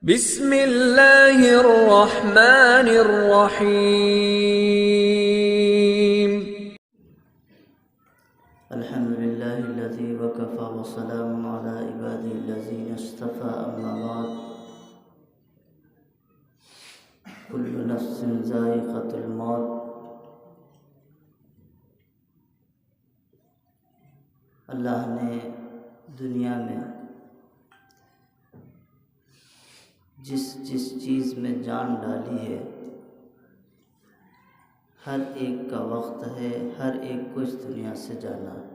بسم اللہ الرحمن الرحیم۔ الحمد للہ الذی وکفى وسلام علی عبادہ الذین اصطفى اما بعد کل نفس ذائقۃ الموت۔ اللہ نے دنیا میں جس چیز میں جان ڈالی ہے، ہر ایک کا وقت ہے، ہر ایک کو اس دنیا سے جانا ہے۔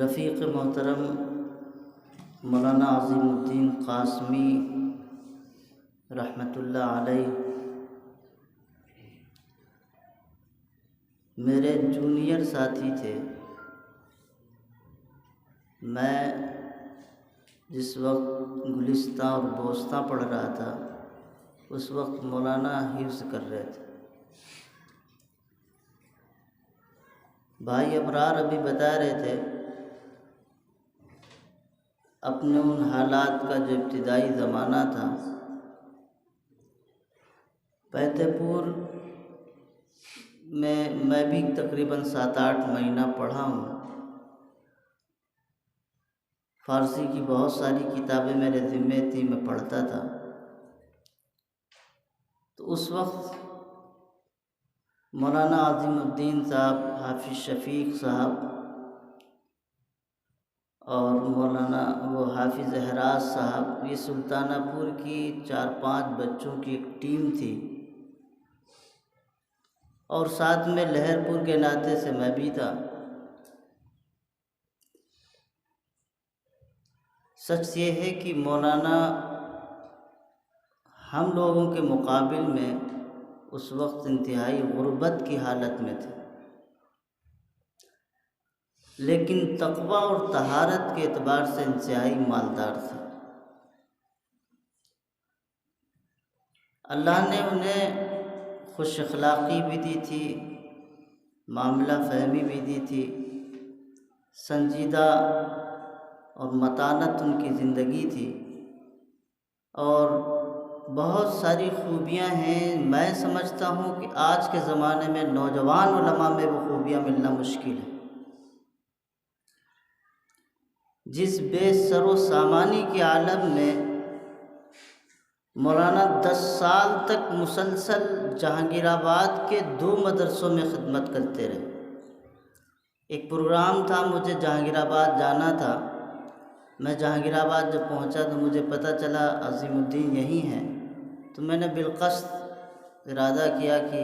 رفیق محترم مولانا عظیم الدین قاسمی رحمۃ اللہ علیہ میرے جونیئر ساتھی تھے۔ میں جس وقت گلستہ اور بوستہ پڑھ رہا تھا، اس وقت مولانا حفظ کر رہے تھے۔ بھائی ابرار ابھی بتا رہے تھے اپنے ان حالات کا جو ابتدائی زمانہ تھا۔ فتح پور میں بھی تقریباً 7-8 مہینہ پڑھا ہوں۔ فارسی کی بہت ساری کتابیں میرے ذمے تھی، میں پڑھتا تھا۔ تو اس وقت مولانا عظیم الدین صاحب، حافظ شفیق صاحب اور مولانا حافظ احراز صاحب، یہ سلطانہ پور کی 4-5 بچوں کی ایک ٹیم تھی، اور ساتھ میں لہر پور کے ناطے سے میں بھی تھا۔ سچ یہ ہے کہ مولانا ہم لوگوں کے مقابل میں اس وقت انتہائی غربت کی حالت میں تھے، لیکن تقویٰ اور طہارت کے اعتبار سے انتہائی مالدار تھے۔ اللہ نے انہیں خوش اخلاقی بھی دی تھی، معاملہ فہمی بھی دی تھی، سنجیدہ اور متانت ان کی زندگی تھی، اور بہت ساری خوبیاں ہیں۔ میں سمجھتا ہوں کہ آج کے زمانے میں نوجوان علماء میں وہ خوبیاں ملنا مشکل ہے۔ جس بے سر و سامانی کے عالم میں مولانا 10 سال تک مسلسل جہانگیر آباد کے 2 مدرسوں میں خدمت کرتے رہے۔ ایک پروگرام تھا، مجھے جہانگیر آباد جانا تھا۔ میں جہانگیر آباد جب پہنچا تو مجھے پتہ چلا عظیم الدین یہی ہیں، تو میں نے بالقصد ارادہ کیا کہ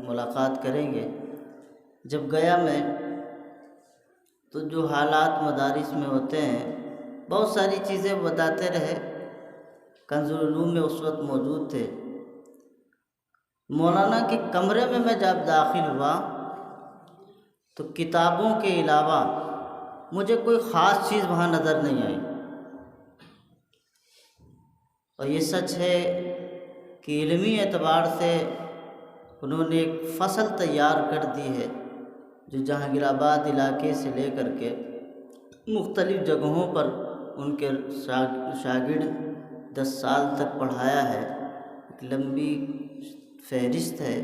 ملاقات کریں گے۔ جب گیا میں تو جو حالات مدارس میں ہوتے ہیں، بہت ساری چیزیں بتاتے رہے۔ کنز العلوم میں اس وقت موجود تھے۔ مولانا کے کمرے میں جب داخل ہوا تو کتابوں کے علاوہ مجھے کوئی خاص چیز وہاں نظر نہیں آئی، اور یہ سچ ہے کہ علمی اعتبار سے انہوں نے ایک فصل تیار کر دی ہے، جو جہانگیر آباد علاقے سے لے کر کے مختلف جگہوں پر ان کے شاگرد 10 سال تک پڑھایا ہے۔ ایک لمبی فہرست ہے،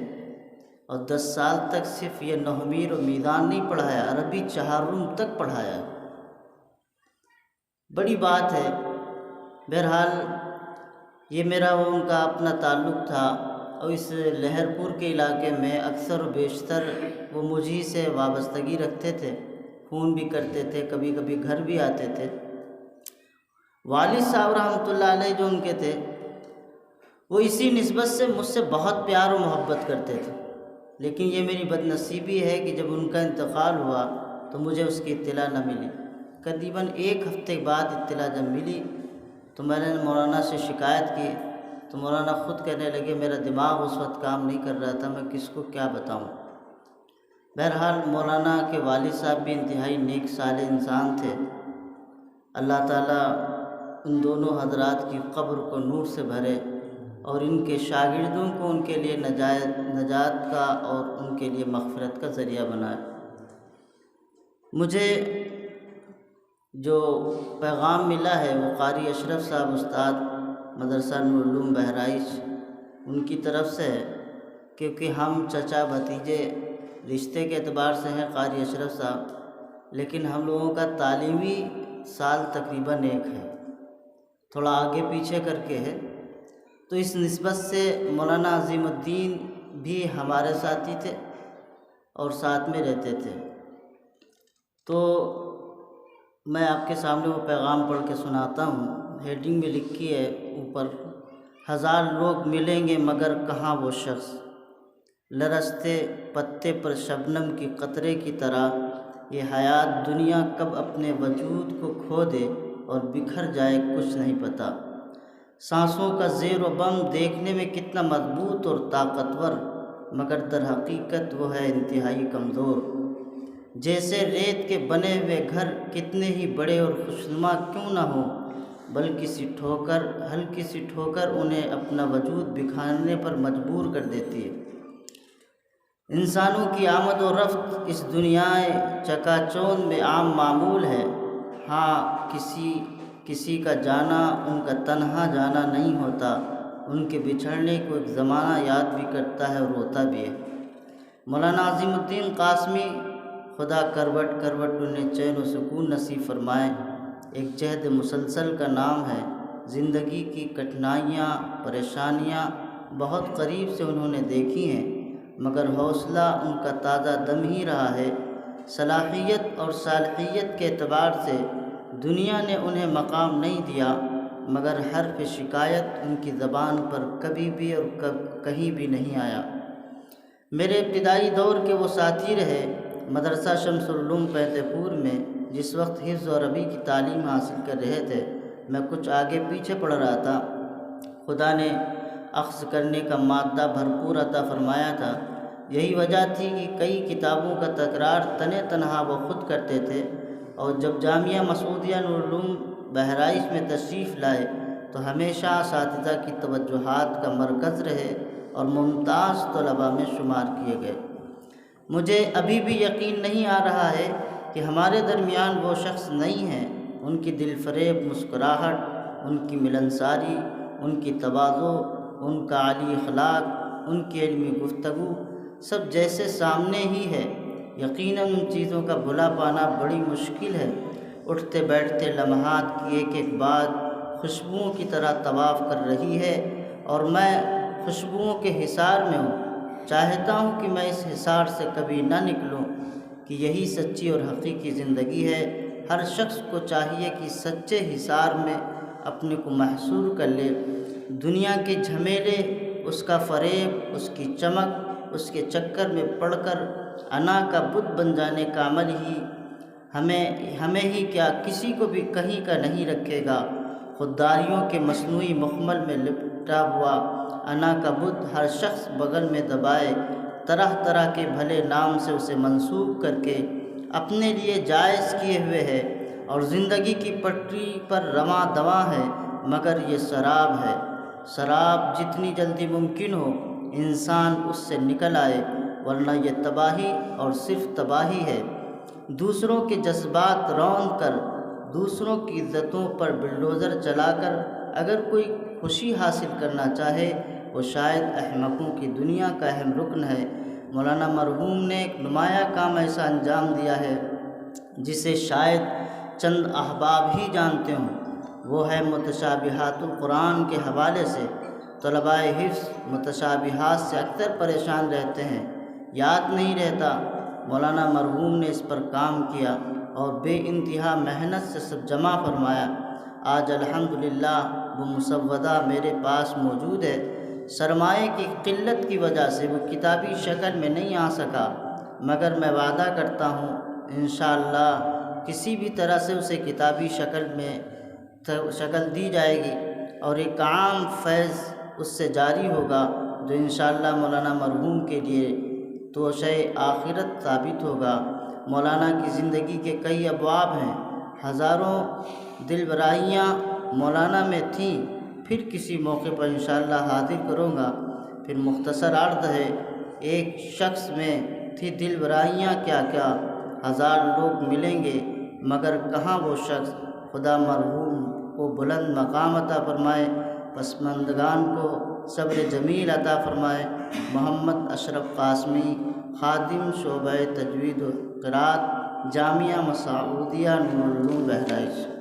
اور 10 سال تک صرف یہ نحویر و میزان نہیں پڑھایا، عربی 4 تک پڑھایا ہے۔ بڑی بات ہے۔ بہرحال یہ میرا ان کا اپنا تعلق تھا، اور اس لہر پور کے علاقے میں اکثر و بیشتر وہ مجھے سے وابستگی رکھتے تھے، فون بھی کرتے تھے، کبھی کبھی گھر بھی آتے تھے۔ والد صاحب رحمۃ اللہ علیہ جو ان کے تھے، وہ اسی نسبت سے مجھ سے بہت پیار و محبت کرتے تھے، لیکن یہ میری بد نصیبی ہے کہ جب ان کا انتقال ہوا تو مجھے اس کی اطلاع نہ ملی۔ تقریباً 1 ہفتے بعد اطلاع جب ملی تو میں نے مولانا سے شکایت کی، تو مولانا خود کہنے لگے میرا دماغ اس وقت کام نہیں کر رہا تھا، میں کس کو کیا بتاؤں۔ بہرحال مولانا کے والد صاحب بھی انتہائی نیک صالح انسان تھے۔ اللہ تعالیٰ ان دونوں حضرات کی قبر کو نور سے بھرے، اور ان کے شاگردوں کو ان کے لیے نجات کا اور ان کے لیے مغفرت کا ذریعہ بنائے۔ مجھے جو پیغام ملا ہے وہ قاری اشرف صاحب استاد مدرسہ نورالعلوم بہرائچ ان کی طرف سے ہے، کیونکہ ہم چچا بھتیجے رشتے کے اعتبار سے ہیں قاری اشرف صاحب، لیکن ہم لوگوں کا تعلیمی سال تقریباً ایک ہے، تھوڑا آگے پیچھے کر کے ہے، تو اس نسبت سے مولانا عظیم الدین بھی ہمارے ساتھی تھے اور ساتھ میں رہتے تھے۔ تو میں آپ کے سامنے وہ پیغام پڑھ کے سناتا ہوں۔ ہیڈنگ میں لکھی ہے اوپر، 1000 لوگ ملیں گے مگر کہاں وہ شخص، لرزتے پتے پر شبنم کی قطرے کی طرح یہ حیات دنیا کب اپنے وجود کو کھو دے اور بکھر جائے کچھ نہیں پتہ۔ سانسوں کا زیر و بم دیکھنے میں کتنا مضبوط اور طاقتور، مگر در حقیقت وہ ہے انتہائی کمزور۔ جیسے ریت کے بنے ہوئے گھر کتنے ہی بڑے اور خوشنما کیوں نہ ہوں، ہلکی سی ٹھوکر انہیں اپنا وجود بکھارنے پر مجبور کر دیتی ہے۔ انسانوں کی آمد و رفت اس دنیا چکا چوند میں عام معمول ہے، ہاں کسی کا جانا ان کا تنہا جانا نہیں ہوتا، ان کے بچھڑنے کو ایک زمانہ یاد بھی کرتا ہے اور روتا بھی ہے۔ مولانا عظیم الدین قاسمی، خدا کروٹ انہیں چین و سکون نصیب فرمائے، ایک جہد مسلسل کا نام ہے۔ زندگی کی کٹھنائیاں پریشانیاں بہت قریب سے انہوں نے دیکھی ہیں، مگر حوصلہ ان کا تازہ دم ہی رہا ہے۔ صلاحیت اور صالحیت کے اعتبار سے دنیا نے انہیں مقام نہیں دیا، مگر حرف شکایت ان کی زبان پر کبھی بھی اور کہیں بھی نہیں آیا۔ میرے ابتدائی دور کے وہ ساتھی رہے۔ مدرسہ شمس العلوم فتح پور میں جس وقت حفظ و عربی کی تعلیم حاصل کر رہے تھے، میں کچھ آگے پیچھے پڑھ رہا تھا۔ خدا نے اخذ کرنے کا مادہ بھرپور عطا فرمایا تھا، یہی وجہ تھی کہ کئی کتابوں کا تکرار تنے تنہا وہ خود کرتے تھے، اور جب جامعہ مسعودیہ نورالعلوم بہرائچ میں تشریف لائے تو ہمیشہ اساتذہ کی توجہات کا مرکز رہے اور ممتاز طلباء میں شمار کیے گئے۔ مجھے ابھی بھی یقین نہیں آ رہا ہے کہ ہمارے درمیان وہ شخص نہیں ہیں۔ ان کی دل فریب مسکراہٹ، ان کی ملنساری، ان کی تواضع، ان کا عالی اخلاق، ان کی علمی گفتگو سب جیسے سامنے ہی ہے۔ یقیناً ان چیزوں کا بھلا پانا بڑی مشکل ہے۔ اٹھتے بیٹھتے لمحات کی ایک ایک بات خوشبوؤں کی طرح طواف کر رہی ہے، اور میں خوشبوؤں کے حصار میں ہوں۔ چاہتا ہوں کہ میں اس حصار سے کبھی نہ نکلوں، کہ یہی سچی اور حقیقی زندگی ہے۔ ہر شخص کو چاہیے کہ سچے حصار میں اپنے کو محصور کر لے۔ دنیا کے جھمیلے، اس کا فریب، اس کی چمک، اس کے چکر میں پڑ کر انا کا بت بن جانے کا عمل ہی ہمیں ہی کیا کسی کو بھی کہیں کا نہیں رکھے گا۔ خودداریوں کے مصنوعی مخمل میں لپٹا ہوا انا کا بت ہر شخص بغل میں دبائے طرح طرح کے بھلے نام سے اسے منسوب کر کے اپنے لیے جائز کیے ہوئے ہے، اور زندگی کی پٹری پر رواں دواں ہے، مگر یہ سراب ہے۔ سراب جتنی جلدی ممکن ہو انسان اس سے نکل آئے، ورنہ یہ تباہی اور صرف تباہی ہے۔ دوسروں کے جذبات روند کر، دوسروں کی عزتوں پر بلڈوزر چلا کر اگر کوئی خوشی حاصل کرنا چاہے، وہ شاید احمقوں کی دنیا کا اہم رکن ہے۔ مولانا مرحوم نے ایک نمایاں کام ایسا انجام دیا ہے جسے شاید چند احباب ہی جانتے ہوں، وہ ہے متشابہات القرآن کے حوالے سے۔ طلباء حفظ متشابہات سے اکثر پریشان رہتے ہیں، یاد نہیں رہتا۔ مولانا مرحوم نے اس پر کام کیا اور بے انتہا محنت سے سب جمع فرمایا۔ آج الحمدللہ وہ مسودہ میرے پاس موجود ہے۔ سرمایے کی قلت کی وجہ سے وہ کتابی شکل میں نہیں آ سکا، مگر میں وعدہ کرتا ہوں انشاءاللہ کسی بھی طرح سے اسے کتابی شکل دی جائے گی، اور ایک عام فیض اس سے جاری ہوگا جو انشاءاللہ مولانا مرحوم کے لیے توشہ آخرت ثابت ہوگا۔ مولانا کی زندگی کے کئی ابواب ہیں، ہزاروں دلبراہیاں مولانا میں تھیں، پھر کسی موقع پر انشاءاللہ حاضر کروں گا۔ پھر مختصر عرض ہے، ایک شخص میں تھی دلبراہیاں کیا کیا، 1000 لوگ ملیں گے مگر کہاں وہ شخص خدا مرحوم کو بلند مقام عطا فرمائے، پسماندگان کو صبر جمیل عطا فرمائے۔ محمد اشرف قاسمی، خادم شعبہ تجوید و قرات، جامعہ مسعودیہ نور العلوم بہرائچ۔